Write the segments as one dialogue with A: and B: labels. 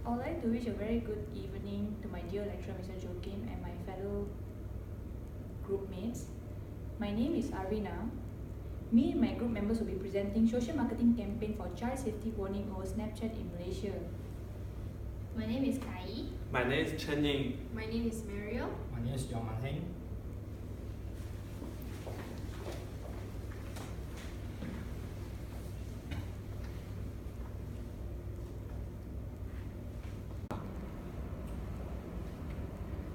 A: I would like to wish a very good evening to my dear lecturer, Mr. Joakim, and my fellow group mates. My name is Arina. Me and my group members will be presenting social marketing campaign for child safety warning over Snapchat in Malaysia.
B: My name is Kai.
C: My name is Chen Ying.
D: My name is Mariel.
E: My name is Yong Man Heng.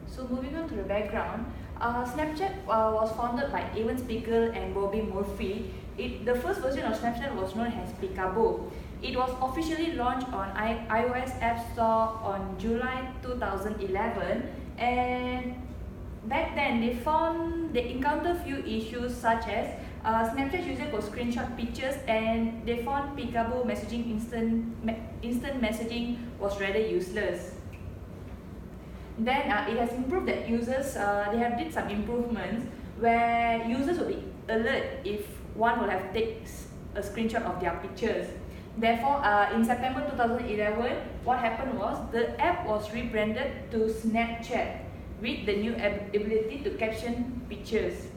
A: So moving on to the background, Snapchat was founded by Evan Spiegel and Bobby Murphy. The first version of Snapchat was known as Peekaboo. It was officially launched on iOS App Store on July 2011, and back then they encountered few issues such as Snapchat user could screenshot pictures, and they found Peekaboo messaging instant messaging was rather useless. Then it has improved that users, they have did some improvements where users will be alert if one will have taken a screenshot of their pictures. Therefore, in September 2011, what happened was the app was rebranded to Snapchat with the new ability to caption pictures.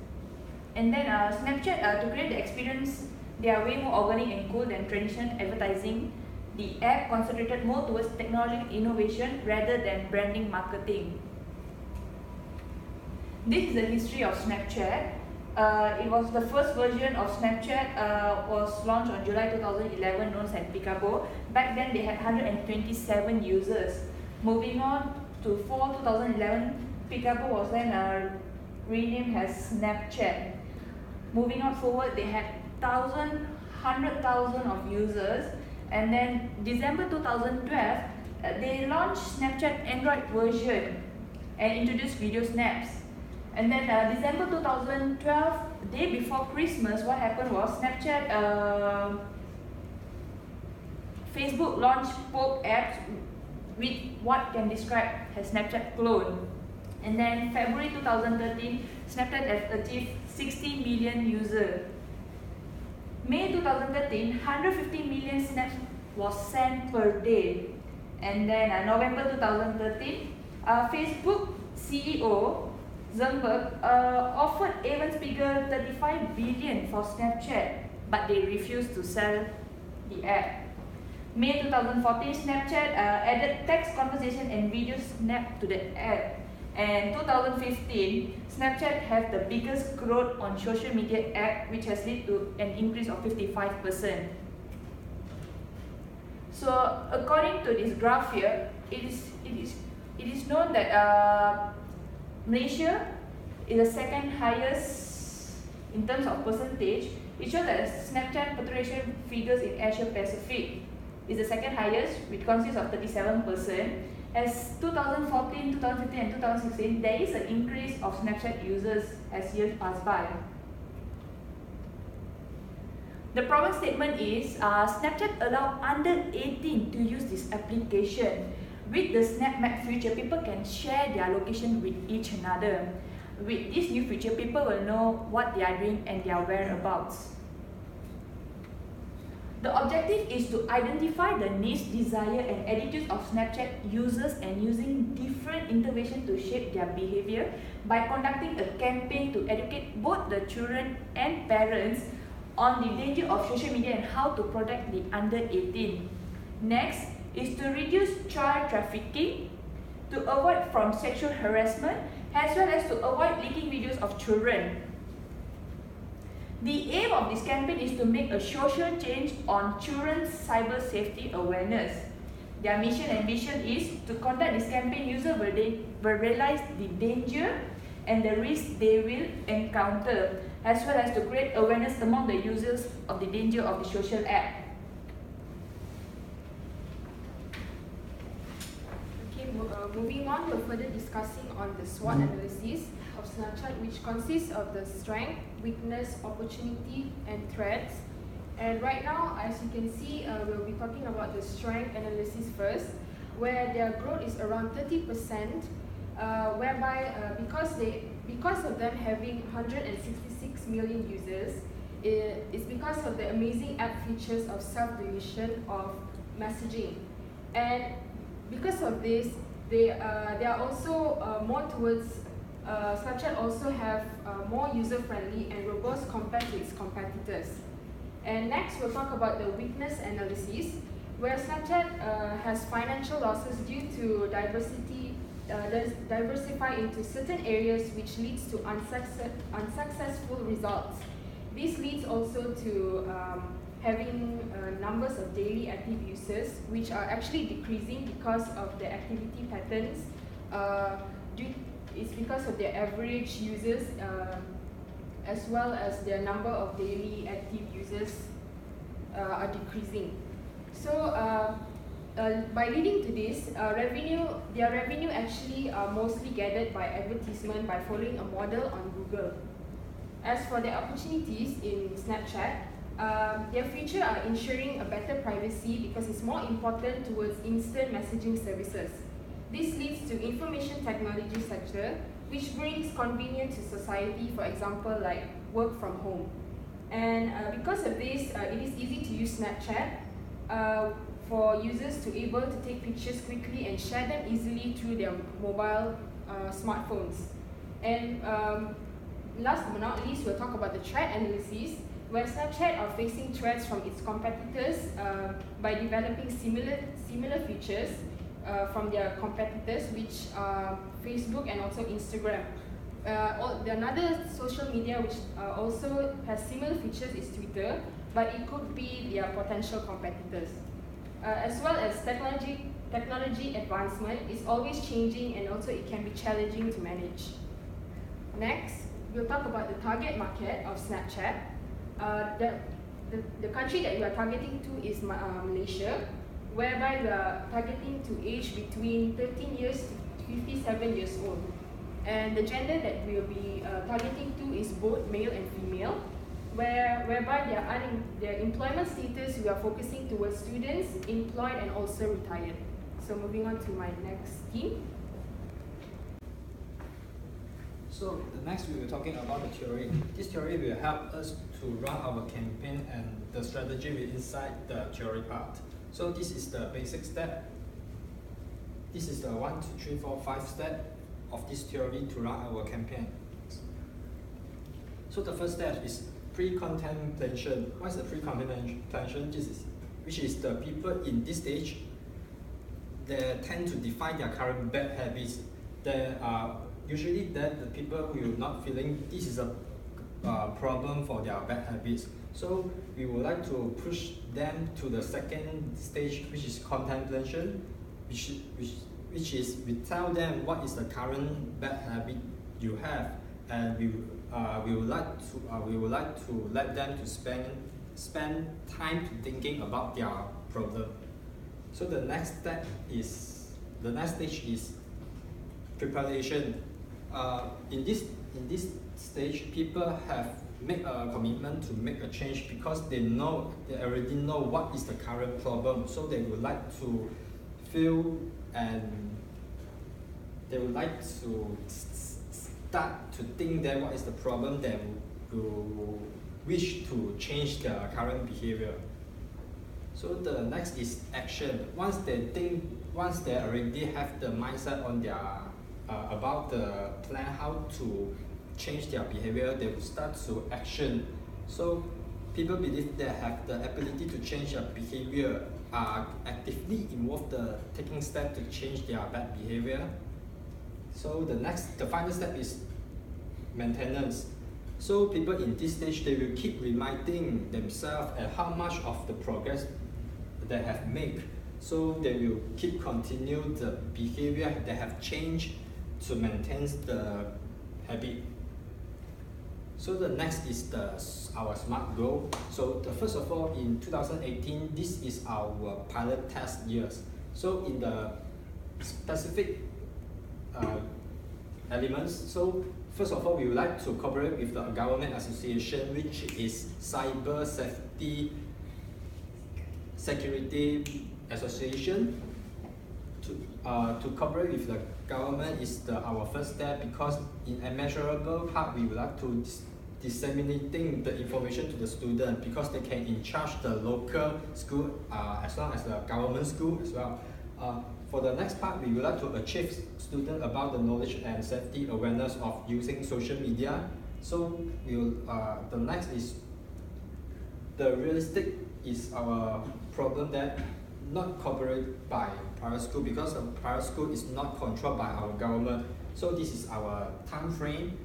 A: And then Snapchat, to create the experience, they are way more organic and cool than traditional advertising. The app concentrated more towards technological innovation rather than branding marketing. This is the history of Snapchat. It was the first version of Snapchat was launched on July 2011, known as Peekaboo. Back then they had 127 users. Moving on to fall 2011, Peekaboo was then renamed as Snapchat. Moving on forward, they had 100,000 of users. And then December 2012, they launched Snapchat Android version and introduced video snaps. And then December 2012, day before Christmas, what happened was Snapchat, Facebook launched Poke apps with what can describe as Snapchat clone. And then February 2013, Snapchat has achieved 60 million users. May 2013, 150 million snaps was sent per day. And then November 2013, Facebook CEO Zuckerberg offered Evan Spiegel 35 billion for Snapchat, but they refused to sell the app. May 2014, Snapchat added text conversation and video snap to the app. And 2015, Snapchat has the biggest growth on social media app, which has led to an increase of 55%. So according to this graph here, it is known that Malaysia is the second highest in terms of percentage. It shows that Snapchat penetration figures in Asia Pacific is the second highest, which consists of 37%. As 2014, 2015 and 2016, there is an increase of Snapchat users as years pass by. The problem statement is Snapchat allow under 18 to use this application. With the Snap Map feature, people can share their location with each another. With this new feature, people will know what they are doing and their whereabouts. The objective is to identify the needs, desire and attitudes of Snapchat users and using different interventions to shape their behavior by conducting a campaign to educate both the children and parents on the danger of social media and how to protect the under 18. Next is to reduce child trafficking, to avoid from sexual harassment, as well as to avoid leaking videos of children. The aim of this campaign is to make a social change on children's cyber safety awareness. Their mission and vision is to conduct this campaign, users will realize the danger and the risk they will encounter, as well as to create awareness among the users of the danger of the social app.
D: Okay, moving on, we're further discussing on the SWOT analysis of Snapchat, which consists of the strength, weakness, opportunity and threats. And right now, as you can see, we'll be talking about the strength analysis first, where their growth is around 30%, whereby because of them having 166 million users, it's because of the amazing app features of self-deletion of messaging. And because of this, they are also more towards Snapchat also have more user-friendly and robust compared to its competitors. And next, we'll talk about the weakness analysis, where Snapchat has financial losses due to diversify into certain areas, which leads to unsuccessful results. This leads also to having numbers of daily active users, which are actually decreasing because of the activity patterns. It's because of their average users, as well as their number of daily active users are decreasing. So by leading to this, their revenue actually are mostly gathered by advertisement by following a model on Google. As for the opportunities in Snapchat, their future are ensuring a better privacy because it's more important towards instant messaging services. This leads to information technology sector, which brings convenience to society, for example, like work from home. And because of this, it is easy to use Snapchat for users to able to take pictures quickly and share them easily through their mobile smartphones. And last but not least, we'll talk about the threat analysis, where Snapchat are facing threats from its competitors by developing similar features from their competitors, which are Facebook and also Instagram. Another social media which also has similar features is Twitter, but it could be their potential competitors. As well as technology advancement is always changing, and also it can be challenging to manage. Next, we'll talk about the target market of Snapchat. The country that we are targeting to is Malaysia, whereby we are targeting to age between 13 years to 57 years old. And the gender that we will be targeting to is both male and female, whereby their employment status, we are focusing towards students, employed, and also retired. So moving on to my next theme.
C: So the next we were talking about the theory. This theory will help us to run our campaign, and the strategy will inside the theory part. So this is the basic step. This is the 1, 2, 3, 4, 5 step of this theory to run our campaign. So the first step is pre-contemplation. What is the pre-contemplation? Which is the people in this stage, they tend to define their current bad habits. They are usually that the people will not feeling this is a problem for their bad habits. So we would like to push them to the second stage, which is contemplation, which is we tell them what is the current bad habit you have, and we would like to let them to spend time to thinking about their problem. So the next stage is preparation. In this stage, people have make a commitment to make a change because they already know what is the current problem. So they would like to feel, and they would like to start to think that what is the problem, they will wish to change their current behavior. So the next is action. Once they already have the mindset on their about the plan how to change their behavior, they will start to action. So people believe they have the ability to change their behavior, are actively involved taking steps to change their bad behavior. So the final step is maintenance. So people in this stage, they will keep reminding themselves at how much of the progress they have made. So they will keep continue the behavior they have changed to maintain the habit. So the next is our SMART goal. So first of all, in 2018, this is our pilot test years. So in the specific elements, so first of all, we would like to cooperate with the government association, which is Cyber Security Association. To cooperate with the government is our first step, because in a measurable part, we would like to disseminating the information to the student, because they can in charge the local school as well as the government school as well. For the next part, we would like to achieve students about the knowledge and safety awareness of using social media. So the next is the realistic is our problem that not cooperated by private school because the private school is not controlled by our government. So this is our time frame.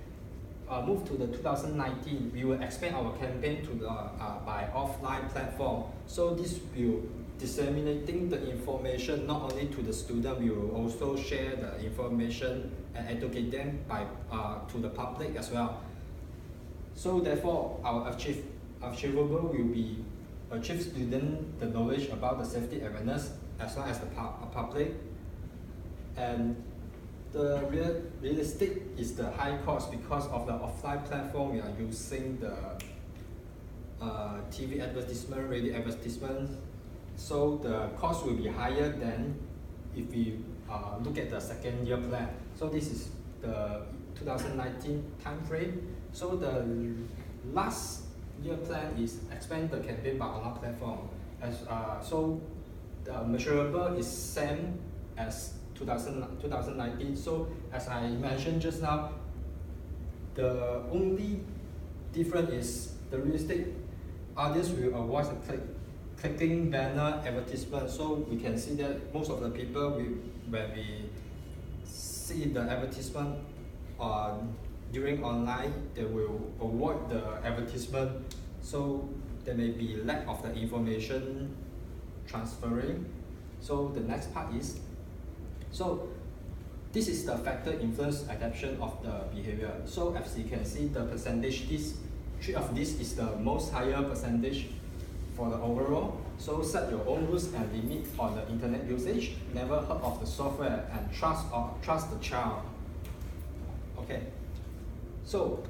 C: Move to the 2019, we will expand our campaign to the by offline platform. So this will disseminating the information not only to the student, we will also share the information and educate them by to the public as well. So therefore, our achievable will be achieve student the knowledge about the safety awareness as well as the public. And the realistic is the high cost because of the offline platform. We are using the TV advertisement, radio advertisement. So the cost will be higher than if we look at the second year plan. So this is the 2019 time frame. So the last year plan is expand the campaign by online platform. So the measurable is same as 2019. So as I mentioned just now, the only difference is the realistic audience will avoid clicking banner advertisement. So we can see that most of the people when we see the advertisement during online, they will avoid the advertisement. So there may be lack of the information transferring. So the next part is, so this is the factor influence adaptation of the behavior. So as you can see, the percentage, three of this is the most higher percentage for the overall. So set your own rules and limit on the internet usage. Never heard of the software and trust the child. Okay. So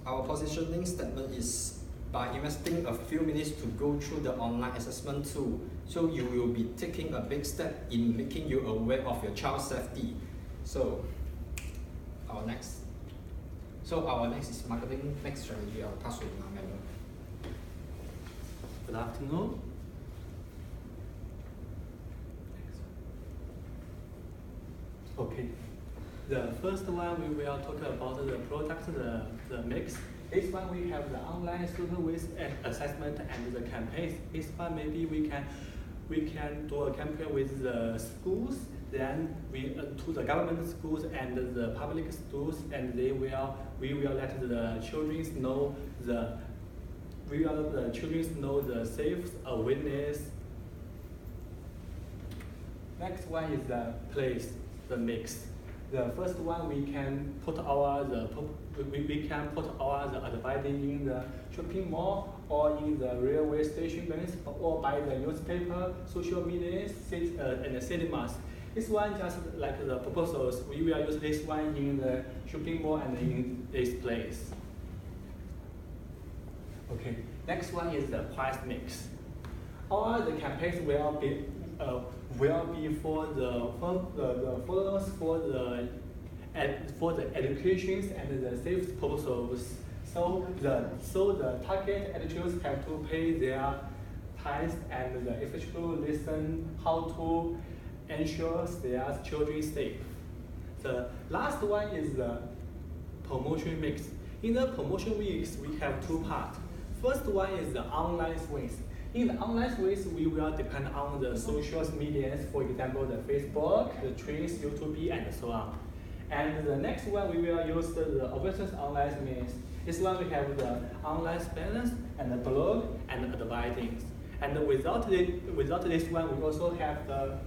C: our positioning statement is by investing a few minutes to go through the online assessment tool. So you will be taking a big step in making you aware of your child's safety. So our next is marketing next strategy. I'll pass with my member.
E: Good afternoon. Okay. The first one we will talk about the product, the mix. This one we have the online student with assessment and the campaigns. This one maybe we can do a campaign with the schools, then we to the government schools and the public schools, and we will let the children know the safe awareness. Next one is the place, the mix. The first one we can put our advertising in the shopping mall or in the railway stations or by the newspaper, social media, and the cinemas. This one just like the proposals. We will use this one in the shopping mall and in this place. Okay. Next one is the price mix. All the campaigns will be for the followers for the education and the safety purposes. So the target educators have to pay their tithes and the effectual listen how to ensure their children safe. The last one is the promotion mix. In the promotion mix, we have two parts. First one is the online swings. In the online space, we will depend on the social media, for example, the Facebook, the Twitch, YouTube, and so on. And the next one, we will use the operations online means. This one, we have the online balance and the blog and advertising. And without this one, we also have the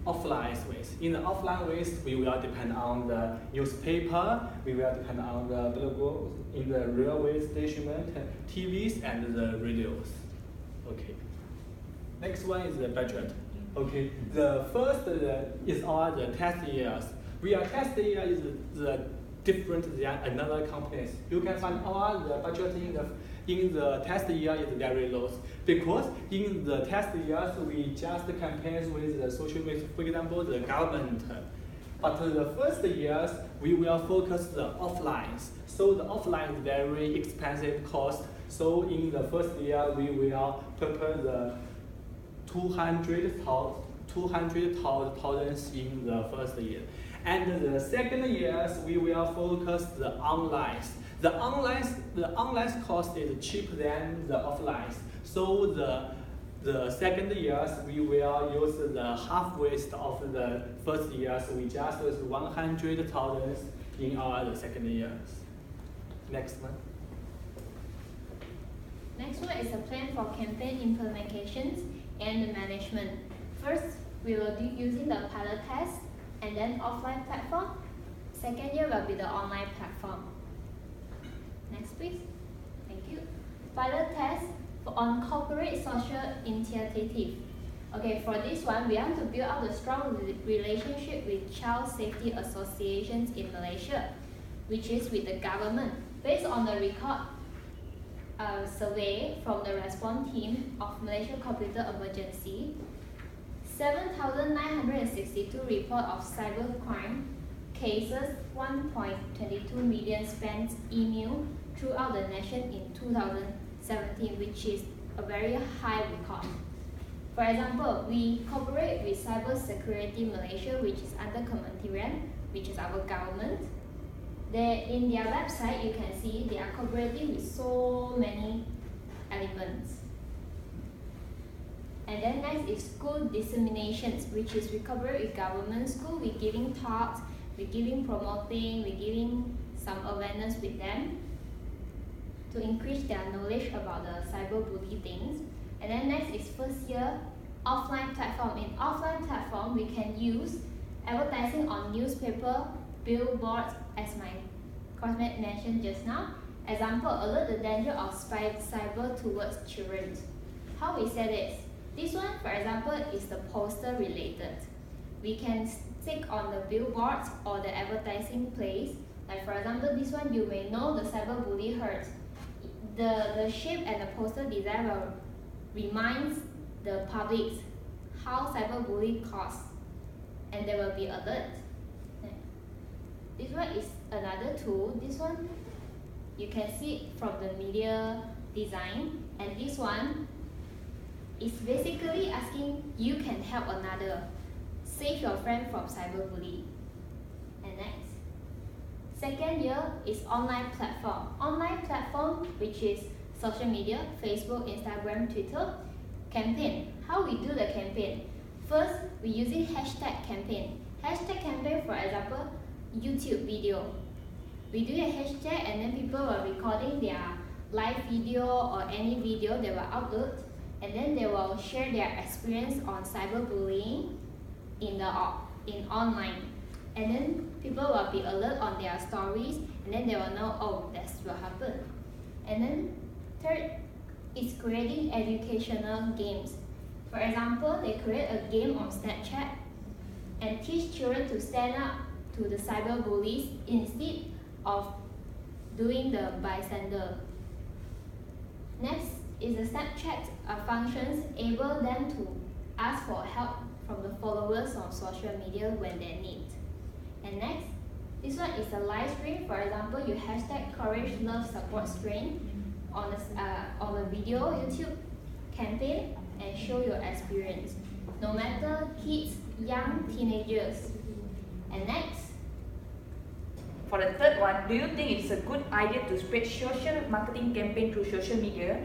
E: offline ways. In the offline ways, we will depend on the newspaper, we will depend on the blog, in the railway station, TVs, and the radios. Okay. Next one is the budget. Okay. The first is the test years. We are test year is the different than another companies. You can find all the budget in the test year is very low because in the test years we just campaigns with the social media, for example, the government. But the first years we will focus the offlines. So the offline is very expensive cost. So in the first year we will prepare the 200,000 200,000 in the first year. And the second year, we will focus the online. The online cost is cheaper than the offline. So the second year, we will use the halfway of the first year. So we just use 100,000 in our second year. Next one.
B: Next one is a plan for campaign implementations and management. First, we will be using the pilot test and then offline platform. Second year will be the online platform. Next please. Thank you. Pilot test on corporate social initiative. Okay, for this one, we want to build up a strong relationship with child safety associations in Malaysia, which is with the government. Based on the record survey from the response team of Malaysia Computer Emergency, 7,962 report of cybercrime cases, 1.22 million spent email throughout the nation in 2017, which is a very high record. For example, we cooperate with Cyber Security Malaysia, which is under Kementerian, which is our government. In their website, you can see they are cooperating with so many elements. And then next is school disseminations, which is we cooperate with government school, we're giving talks, we're giving promoting, we're giving some awareness with them to increase their knowledge about the cyberbully things. And then next is first year offline platform. In offline platform, we can use advertising on newspaper, billboards, as my classmate mentioned just now. Example, alert the danger of cyber towards children. How we say this one, for example, is the poster related. We can stick on the billboards or the advertising place. Like for example, this one you may know the cyberbully hurts. The shape and the poster design will remind the public how cyberbully costs, and there will be alert. This one is another tool. This one you can see from the media design, and this one is basically asking you can help another, save your friend from cyberbully. And next, second year is online platform. Online platform, which is social media, Facebook, Instagram, Twitter. Campaign. How we do the campaign? First, we using hashtag campaign. Hashtag campaign, for example, YouTube video. We do a hashtag and then people were recording their live video or any video they will upload, and then they will share their experience on cyberbullying in online. And then people will be alert on their stories, and then they will know, oh, that's what happened. And then third is creating educational games. For example, they create a game on Snapchat and teach children to stand up to the cyberbullies instead of doing the bystander. Next is the Snapchat functions able them to ask for help from the followers on social media when they need. And next, this one is a live stream. For example, you hashtag Courage Love Support Stream on the video YouTube campaign and show your experience, no matter kids, young teenagers. And next,
A: for the third one, do you think it's a good idea to spread social marketing campaign through social media?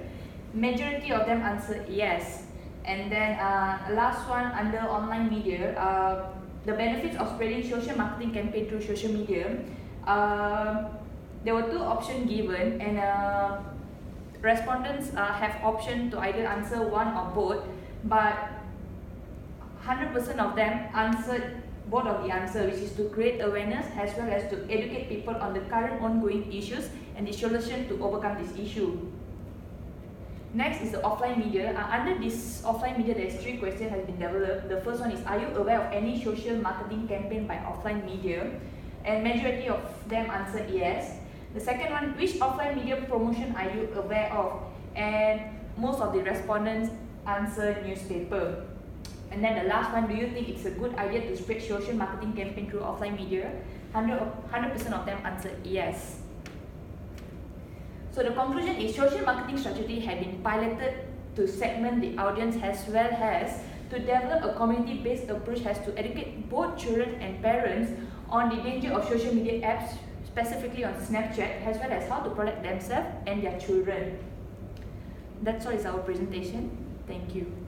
A: Majority of them answered yes. And then last one, under online media, the benefits of spreading social marketing campaign through social media. There were two options given, and respondents have option to either answer one or both, but 100% of them answered both of the answer, which is to create awareness as well as to educate people on the current ongoing issues and the solution to overcome this issue. Next is the offline media. Under this offline media, there is 3 questions has been developed. The first one is, are you aware of any social marketing campaign by offline media? And majority of them answered yes. The second one, which offline media promotion are you aware of? And most of the respondents answered newspaper. And then the last one, do you think it's a good idea to spread social marketing campaign through offline media? 100% of them answered yes. So the conclusion is social marketing strategy have been piloted to segment the audience as well as To develop a community-based approach has to educate both children and parents on the danger of social media apps, specifically on Snapchat, as well as how to protect themselves and their children. That's all is our presentation. Thank you.